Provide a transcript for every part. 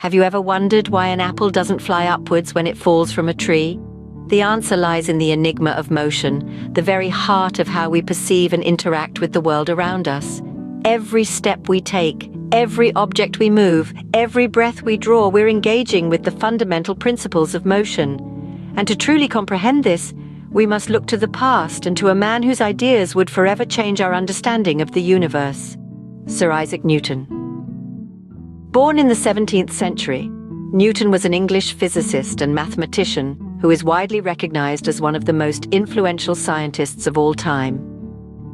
Have you ever wondered why an apple doesn't fly upwards when it falls from a tree? The answer lies in the enigma of motion, the very heart of how we perceive and interact with the world around us. Every step we take, every object we move, every breath we draw, we're engaging with the fundamental principles of motion. And to truly comprehend this, we must look to the past and to a man whose ideas would forever change our understanding of the universe: Sir Isaac Newton. Born in the 17th century, Newton was an English physicist and mathematician who is widely recognized as one of the most influential scientists of all time.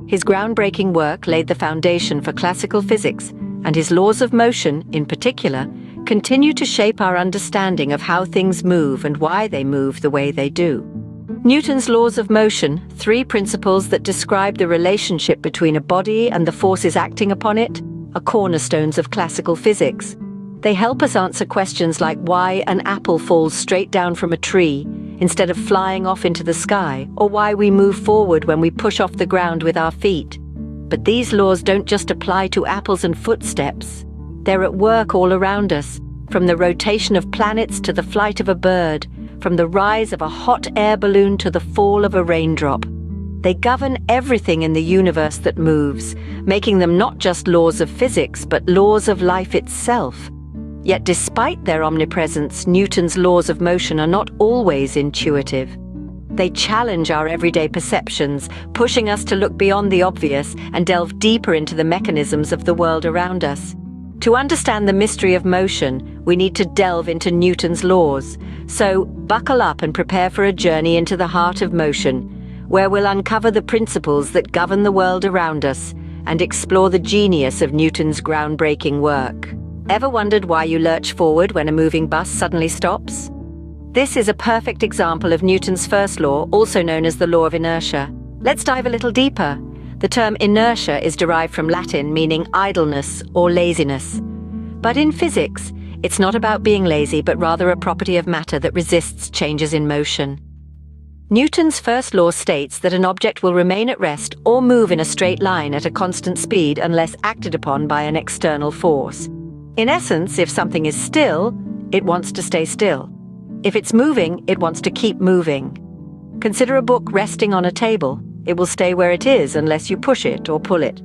His groundbreaking work laid the foundation for classical physics, and his laws of motion, in particular, continue to shape our understanding of how things move and why they move the way they do. Newton's laws of motion, three principles that describe the relationship between a body and the forces acting upon it, are cornerstones of classical physics. They help us answer questions like why an apple falls straight down from a tree instead of flying off into the sky, or why we move forward when we push off the ground with our feet. But these laws don't just apply to apples and footsteps. They're at work all around us, from the rotation of planets to the flight of a bird, from the rise of a hot air balloon to the fall of a raindrop. They govern everything in the universe that moves, making them not just laws of physics, but laws of life itself. Yet despite their omnipresence, Newton's laws of motion are not always intuitive. They challenge our everyday perceptions, pushing us to look beyond the obvious and delve deeper into the mechanisms of the world around us. To understand the mystery of motion, we need to delve into Newton's laws. So buckle up and prepare for a journey into the heart of motion, where we'll uncover the principles that govern the world around us and explore the genius of Newton's groundbreaking work. Ever wondered why you lurch forward when a moving bus suddenly stops? This is a perfect example of Newton's first law, also known as the Law of Inertia. Let's dive a little deeper. The term inertia is derived from Latin, meaning idleness or laziness. But in physics, it's not about being lazy, but rather a property of matter that resists changes in motion. Newton's first law states that an object will remain at rest or move in a straight line at a constant speed unless acted upon by an external force. In essence, if something is still, it wants to stay still. If it's moving, it wants to keep moving. Consider a book resting on a table. It will stay where it is unless you push it or pull it.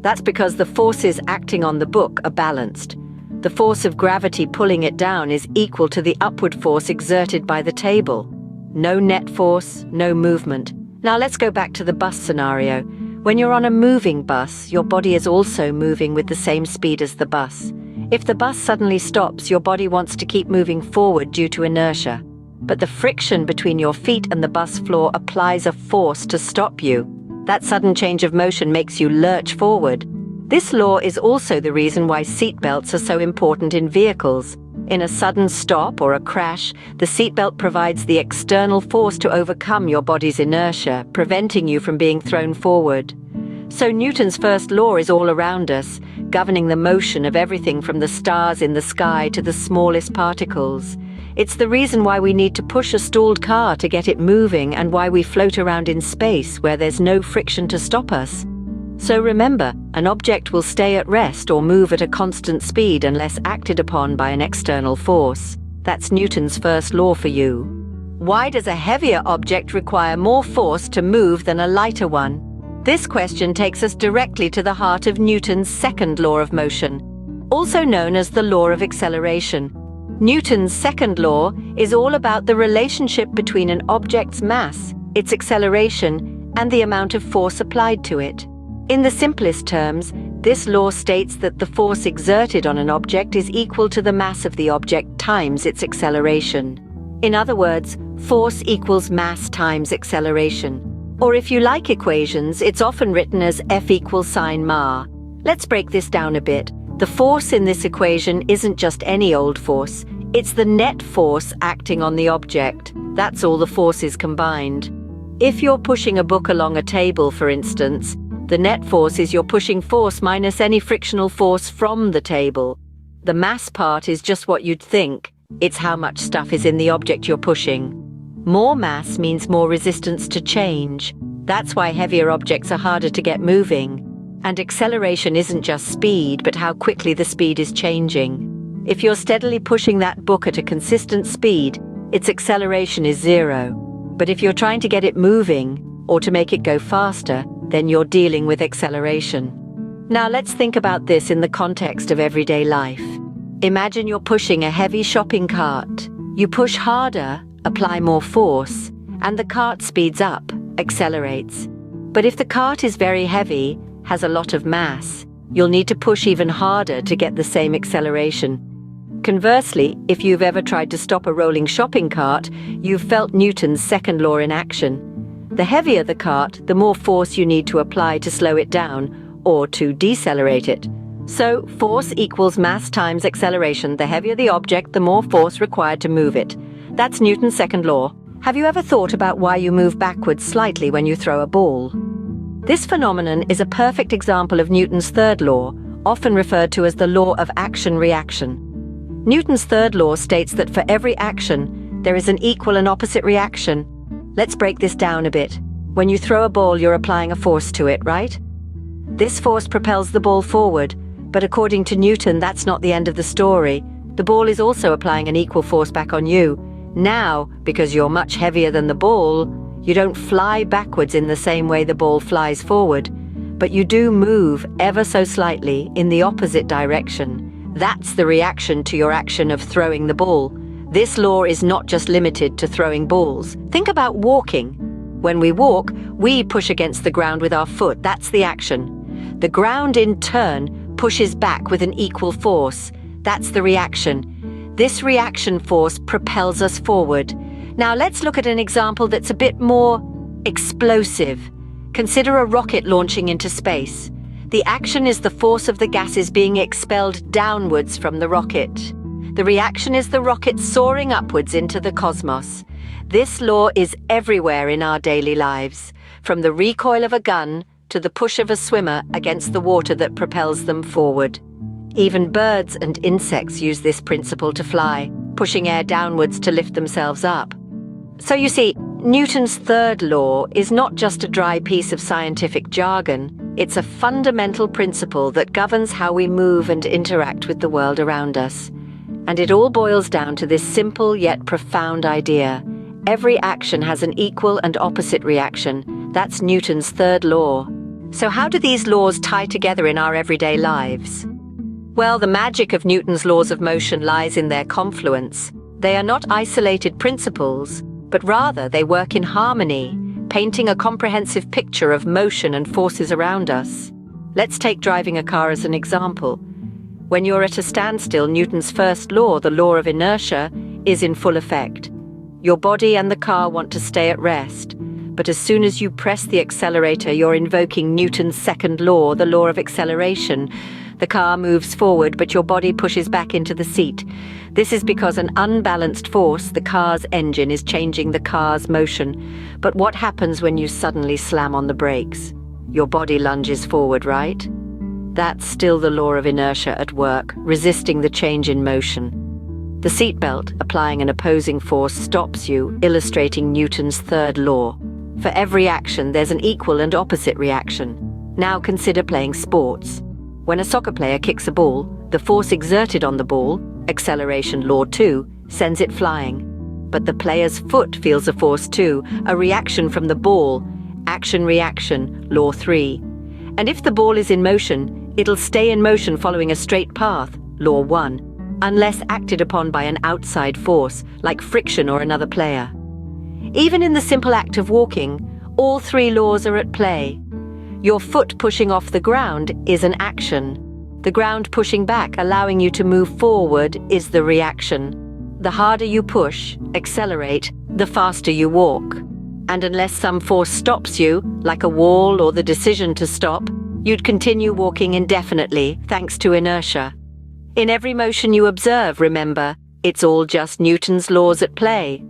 That's because the forces acting on the book are balanced. The force of gravity pulling it down is equal to the upward force exerted by the table. No net force, no movement. Now let's go back to the bus scenario. When you're on a moving bus, your body is also moving with the same speed as the bus. If the bus suddenly stops, your body wants to keep moving forward due to inertia. But the friction between your feet and the bus floor applies a force to stop you. That sudden change of motion makes you lurch forward. This law is also the reason why seatbelts are so important in vehicles. In a sudden stop or a crash, the seatbelt provides the external force to overcome your body's inertia, preventing you from being thrown forward. So Newton's first law is all around us, governing the motion of everything from the stars in the sky to the smallest particles. It's the reason why we need to push a stalled car to get it moving and why we float around in space where there's no friction to stop us. So remember, an object will stay at rest or move at a constant speed unless acted upon by an external force. That's Newton's first law for you. Why does a heavier object require more force to move than a lighter one? This question takes us directly to the heart of Newton's second law of motion, also known as the law of acceleration. Newton's second law is all about the relationship between an object's mass, its acceleration, and the amount of force applied to it. In the simplest terms, this law states that the force exerted on an object is equal to the mass of the object times its acceleration. In other words, force equals mass times acceleration. Or if you like equations, it's often written as F equals sine ma. Let's break this down a bit. The force in this equation isn't just any old force. It's the net force acting on the object. That's all the forces combined. If you're pushing a book along a table, for instance, the net force is your pushing force minus any frictional force from the table. The mass part is just what you'd think. It's how much stuff is in the object you're pushing. More mass means more resistance to change. That's why heavier objects are harder to get moving. And acceleration isn't just speed, but how quickly the speed is changing. If you're steadily pushing that book at a consistent speed, its acceleration is 0. But if you're trying to get it moving, or to make it go faster, then you're dealing with acceleration. Now let's think about this in the context of everyday life. Imagine you're pushing a heavy shopping cart. You push harder, apply more force, and the cart speeds up, accelerates. But if the cart is very heavy, has a lot of mass, you'll need to push even harder to get the same acceleration. Conversely, if you've ever tried to stop a rolling shopping cart, you've felt Newton's second law in action. The heavier the cart, the more force you need to apply to slow it down or to decelerate it. So, force equals mass times acceleration. The heavier the object, the more force required to move it. That's Newton's second law. Have you ever thought about why you move backwards slightly when you throw a ball? This phenomenon is a perfect example of Newton's third law, often referred to as the law of action-reaction. Newton's third law states that for every action, there is an equal and opposite reaction. Let's break this down a bit. When you throw a ball, you're applying a force to it, right? This force propels the ball forward, but according to Newton, that's not the end of the story. The ball is also applying an equal force back on you. Now, because you're much heavier than the ball, you don't fly backwards in the same way the ball flies forward, but you do move ever so slightly in the opposite direction. That's the reaction to your action of throwing the ball. This law is not just limited to throwing balls. Think about walking. When we walk, we push against the ground with our foot. That's the action. The ground, in turn, pushes back with an equal force. That's the reaction. This reaction force propels us forward. Now let's look at an example that's a bit more explosive. Consider a rocket launching into space. The action is the force of the gases being expelled downwards from the rocket. The reaction is the rocket soaring upwards into the cosmos. This law is everywhere in our daily lives, from the recoil of a gun to the push of a swimmer against the water that propels them forward. Even birds and insects use this principle to fly, pushing air downwards to lift themselves up. So you see, Newton's third law is not just a dry piece of scientific jargon. It's a fundamental principle that governs how we move and interact with the world around us. And it all boils down to this simple yet profound idea. Every action has an equal and opposite reaction. That's Newton's third law. So how do these laws tie together in our everyday lives? Well, the magic of Newton's laws of motion lies in their confluence. They are not isolated principles, but rather they work in harmony, painting a comprehensive picture of motion and forces around us. Let's take driving a car as an example. When you're at a standstill, Newton's first law, the law of inertia, is in full effect. Your body and the car want to stay at rest, but as soon as you press the accelerator, you're invoking Newton's second law, the law of acceleration. The car moves forward, but your body pushes back into the seat. This is because an unbalanced force, the car's engine, is changing the car's motion. But what happens when you suddenly slam on the brakes? Your body lunges forward, right? That's still the law of inertia at work, resisting the change in motion. The seatbelt, applying an opposing force, stops you, illustrating Newton's third law. For every action, there's an equal and opposite reaction. Now consider playing sports. When a soccer player kicks a ball, the force exerted on the ball, acceleration law 2, sends it flying. But the player's foot feels a force too, a reaction from the ball, action-reaction law 3. And if the ball is in motion, it'll stay in motion following a straight path, law 1, unless acted upon by an outside force, like friction or another player. Even in the simple act of walking, all 3 laws are at play. Your foot pushing off the ground is an action. The ground pushing back, allowing you to move forward, is the reaction. The harder you push, accelerate, the faster you walk. And unless some force stops you, like a wall or the decision to stop, you'd continue walking indefinitely, thanks to inertia. In every motion you observe, remember, it's all just Newton's laws at play.